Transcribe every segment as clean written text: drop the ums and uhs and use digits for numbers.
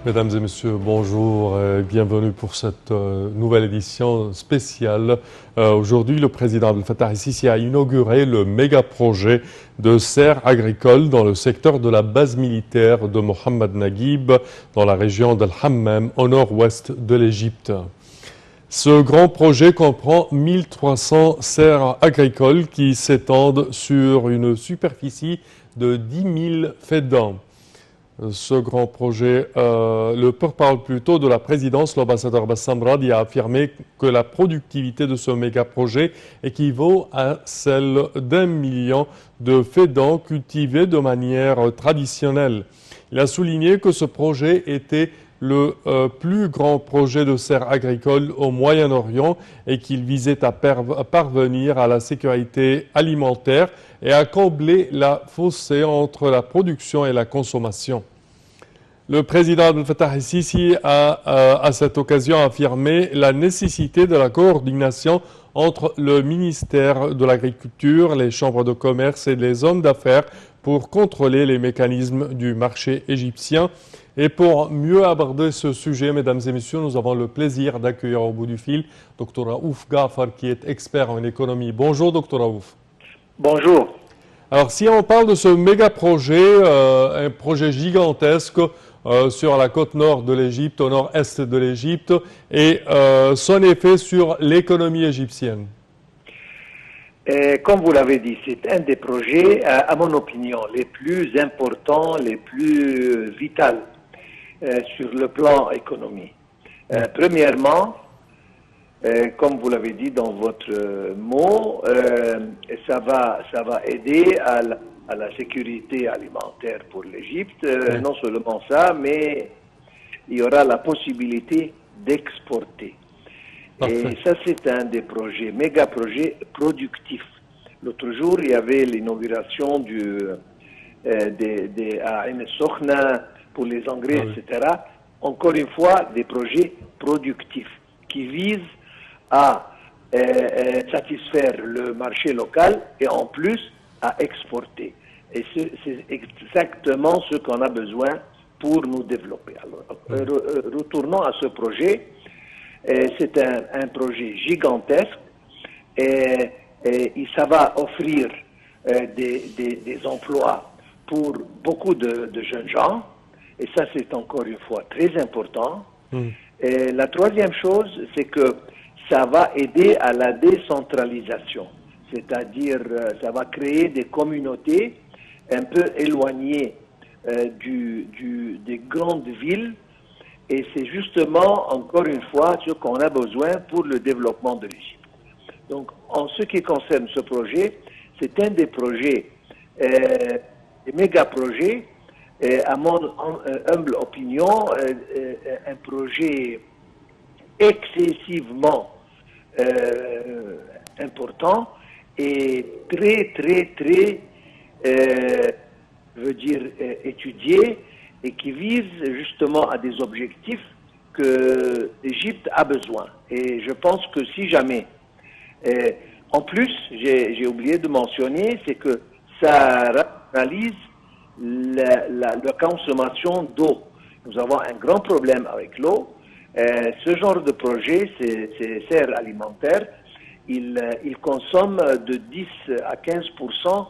Mesdames et messieurs, bonjour et bienvenue pour cette nouvelle édition spéciale. Aujourd'hui, le président Abdel Fattah el-Sisi a inauguré le méga-projet de serre agricole dans le secteur de la base militaire de Mohammed Naguib, dans la région d'Al Hammam, au nord-ouest de l'Égypte. Ce grand projet comprend 1300 serres agricoles qui s'étendent sur une superficie de 10 000 faidans. Ce grand projet, le porte-parole plutôt de la présidence, l'ambassadeur Bassam Radi, a affirmé que la productivité de ce méga-projet équivaut à celle d'1 million de faidans cultivés de manière traditionnelle. Il a souligné que ce projet était le plus grand projet de serre agricole au Moyen-Orient et qu'il visait à parvenir à la sécurité alimentaire et à combler la fossé entre la production et la consommation. Le président Abdel Fattah el-Sisi a à cette occasion affirmé la nécessité de la coordination entre le ministère de l'Agriculture, les chambres de commerce et les hommes d'affaires pour contrôler les mécanismes du marché égyptien. Et pour mieux aborder ce sujet, mesdames et messieurs, nous avons le plaisir d'accueillir au bout du fil Dr Raouf Ghafar, qui est expert en économie. Bonjour, Dr Raouf. Bonjour. Alors, si on parle de ce méga-projet, un projet gigantesque sur la côte nord de l'Égypte, au nord-est de l'Égypte, et son effet sur l'économie égyptienne. Comme vous l'avez dit, c'est un des projets, à mon opinion, les plus importants, les plus vitaux sur le plan économique. Premièrement, comme vous l'avez dit dans votre mot, ça va aider à la sécurité alimentaire pour l'Égypte. Non seulement ça, mais il y aura la possibilité d'exporter. Et ça, c'est un des projets, méga projets productifs. L'autre jour, il y avait l'inauguration à Ain Sokhna pour les engrais, etc. Encore une fois, des projets productifs qui visent à satisfaire le marché local et en plus à exporter. Et c'est exactement ce qu'on a besoin pour nous développer. Alors, retournons à ce projet. C'est un projet gigantesque et ça va offrir des emplois pour beaucoup de jeunes gens. Et ça, c'est encore une fois très important. Et la troisième chose, c'est que ça va aider à la décentralisation. C'est-à-dire, ça va créer des communautés un peu éloignées des grandes villes. Et c'est justement, encore une fois, ce qu'on a besoin pour le développement de l'Égypte. Donc, en ce qui concerne ce projet, c'est un des projets, des méga-projets, à mon humble opinion, un projet excessivement important et très, étudié, et qui vise justement à des objectifs que l'Égypte a besoin. Et je pense que si jamais, en plus, j'ai oublié de mentionner, c'est que ça rationalise la consommation d'eau. Nous avons un grand problème avec l'eau. Ce genre de projet, ces serres alimentaires, ils consomment de 10 à 15%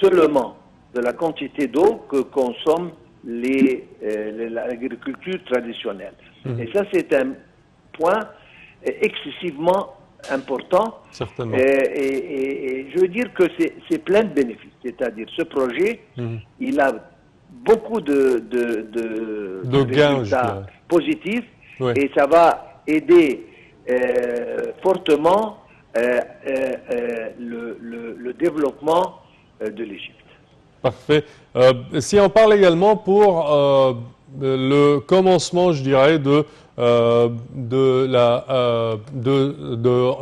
seulement de la quantité d'eau que consomme l'agriculture traditionnelle. Et ça, c'est un point excessivement important. Certainement. Et je veux dire que c'est plein de bénéfices. C'est-à-dire, ce projet, il a beaucoup de résultats positifs, et ça va aider fortement le développement de l'Égypte. Parfait. Si on parle également pour le commencement, je dirais,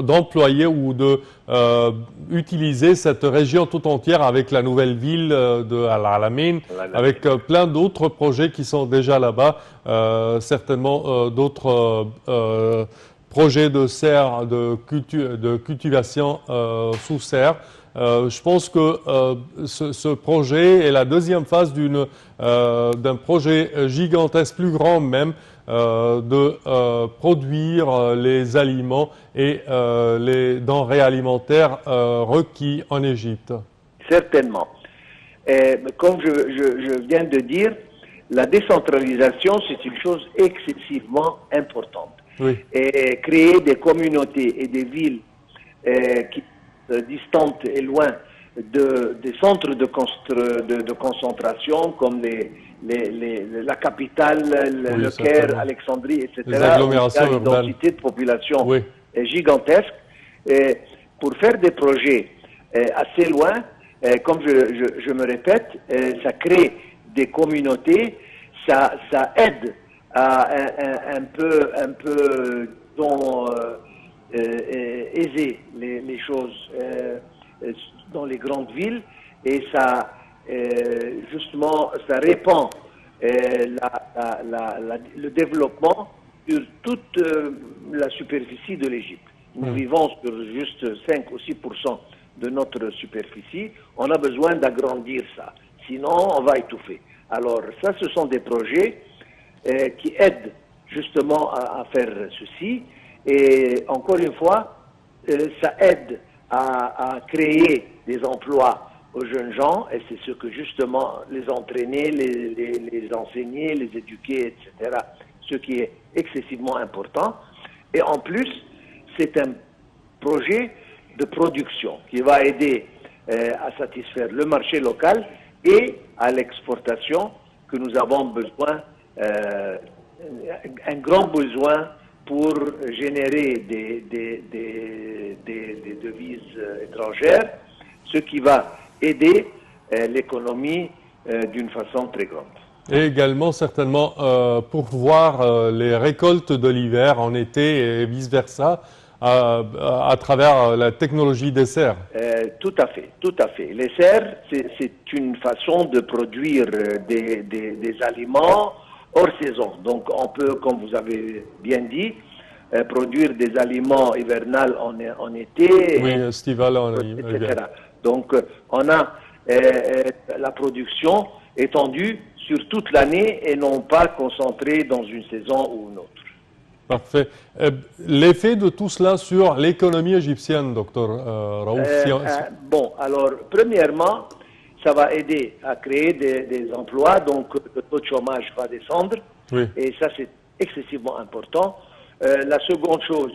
d'employer ou d'utiliser cette région tout entière avec la nouvelle ville de Al Alamein, avec plein d'autres projets qui sont déjà là-bas, certainement d'autres projets de serre, de cultivation sous serre. Je pense que ce projet est la deuxième phase d'un projet gigantesque, plus grand même, de produire les aliments et les denrées alimentaires requis en Égypte. Certainement. Comme je viens de dire, la décentralisation, c'est une chose excessivement importante. Oui. Et créer des communautés et des villes qui sont distantes et loin des centres de concentration comme la capitale, le Caire, Alexandrie, etc. Les agglomérations urbaines. Une densité de population oui. gigantesque. Et pour faire des projets assez loin, comme je me répète, ça crée des communautés, ça aide à un peu aiser les choses dans les grandes villes, et ça justement ça répand le développement sur toute la superficie de l'Égypte. Nous vivons sur juste 5 ou 6% de notre superficie. On a besoin d'agrandir ça, sinon on va étouffer. Alors ça, ce sont des projets qui aident justement à faire ceci, et encore une fois, ça aide à créer des emplois aux jeunes gens, et c'est ce que justement les entraîner, les enseigner, les éduquer, etc., ce qui est excessivement important. Et en plus, c'est un projet de production qui va aider à satisfaire le marché local et à l'exportation, que nous avons besoin, un grand besoin pour générer des devises étrangères, ce qui va aider l'économie d'une façon très grande. Et également certainement pourvoir les récoltes de l'hiver en été et vice-versa à travers la technologie des serres. Tout à fait, tout à fait. Les serres, c'est une façon de produire des aliments hors saison. Donc on peut, comme vous avez bien dit, produire des aliments hivernales en été, oui, estival en etc. Donc on a la production étendue sur toute l'année et non pas concentrée dans une saison ou une autre. Parfait. L'effet de tout cela sur l'économie égyptienne, docteur Raouf? Bon, alors, premièrement, ça va aider à créer des emplois, donc le taux de chômage va descendre, oui. Et ça, c'est excessivement important. La seconde chose,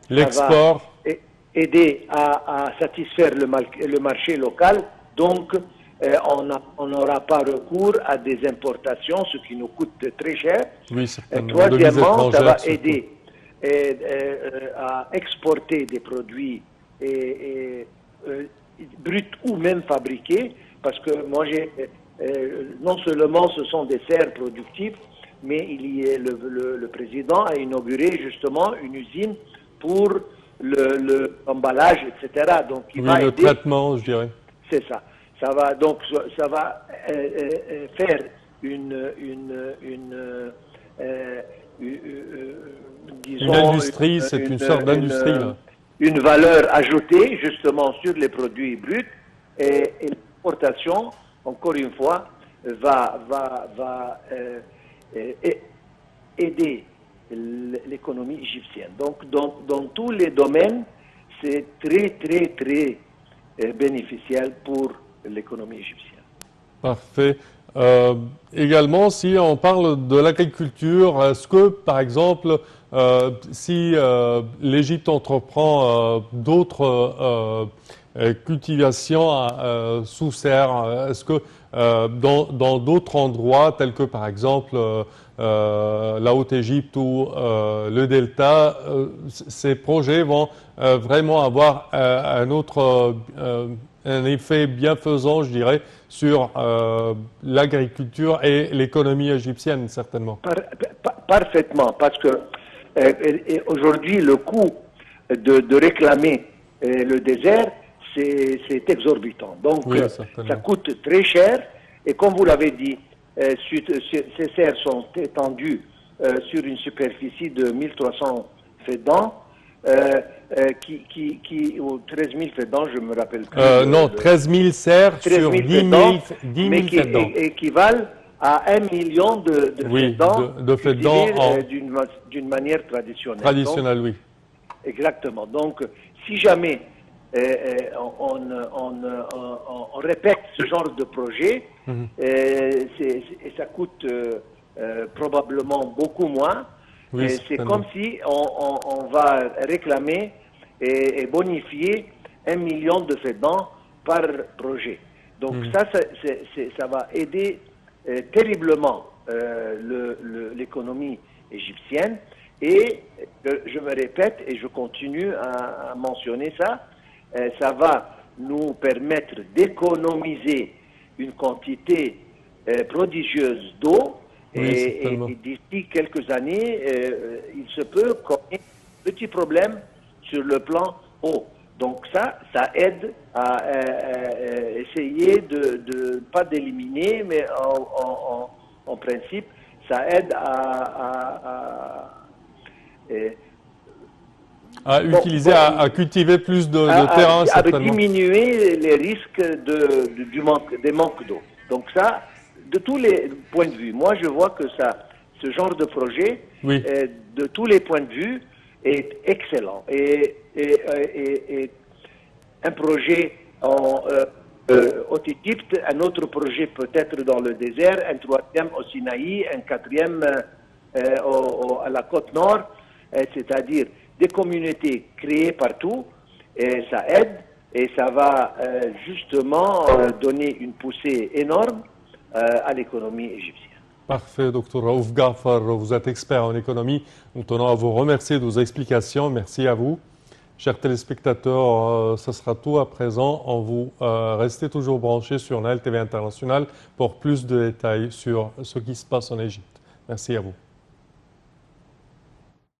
l'export, ça va aider à satisfaire le marché local, donc on n'aura pas recours à des importations, ce qui nous coûte très cher. Oui, certainement. Troisièmement, ça va aider à exporter des produits bruts ou même fabriqués, parce que moi, non seulement ce sont des serres productives, mais le président a inauguré justement une usine pour l'emballage, etc. Donc, il va le aider, traitement, je dirais. C'est ça. Ça va faire disons, une industrie, c'est une sorte d'industrie. Une valeur ajoutée justement sur les produits bruts, et l'exportation, encore une fois, va aider l'économie égyptienne. Donc dans tous les domaines, c'est très bénéficiel pour l'économie égyptienne. Parfait. Également, si on parle de l'agriculture, est-ce que, par exemple, si l'Égypte entreprend d'autres cultivations sous serre, est-ce que dans d'autres endroits, tels que par exemple la Haute-Égypte ou le Delta, ces projets vont vraiment avoir un effet bienfaisant, je dirais, sur l'agriculture et l'économie égyptienne, certainement. Parfaitement, parce que aujourd'hui, le coût de réclamer le désert, c'est exorbitant. Donc, oui, ça coûte très cher. Et comme vous l'avez dit, ces serres sont étendues sur une superficie de 1300 fedans. ou 13 000 faidans, je me rappelle plus. Non, 13 000 serres 13 000 sur 10 000 mais qui faidans. équivalent à 1 million de Oui, faidans de faidans cultivés d'une manière traditionnelle. traditionnelle, oui. Exactement. Donc, si jamais on répète ce genre de projet, et ça coûte probablement beaucoup moins. Oui, C'est certainement. comme si on va réclamer et bonifier 1 million de faidans par projet. Donc ça va aider terriblement l'économie égyptienne. Et je me répète et je continue à mentionner ça, ça va nous permettre d'économiser une quantité prodigieuse d'eau. Oui, Et d'ici quelques années, il se peut qu'on ait un petit problème sur le plan eau. Donc ça aide à essayer de pas d'éliminer, mais en principe, ça aide à utiliser, à cultiver plus de terrain, à certainement. diminuer les risques des manques d'eau. Donc ça, de tous les points de vue, moi je vois que ce genre de projet, Oui. de tous les points de vue, est excellent. Et un projet en Haute-Égypte, un autre projet peut-être dans le désert, un troisième au Sinaï, un quatrième à la côte nord, c'est-à-dire des communautés créées partout, et ça aide et ça va justement donner une poussée énorme à l'économie égyptienne. Parfait, Dr Raouf Ghaffar, vous êtes expert en économie. Nous tenons à vous remercier de vos explications. Merci à vous. Chers téléspectateurs, ce sera tout à présent. Vous restez toujours branchés sur Nile TV International pour plus de détails sur ce qui se passe en Égypte. Merci à vous.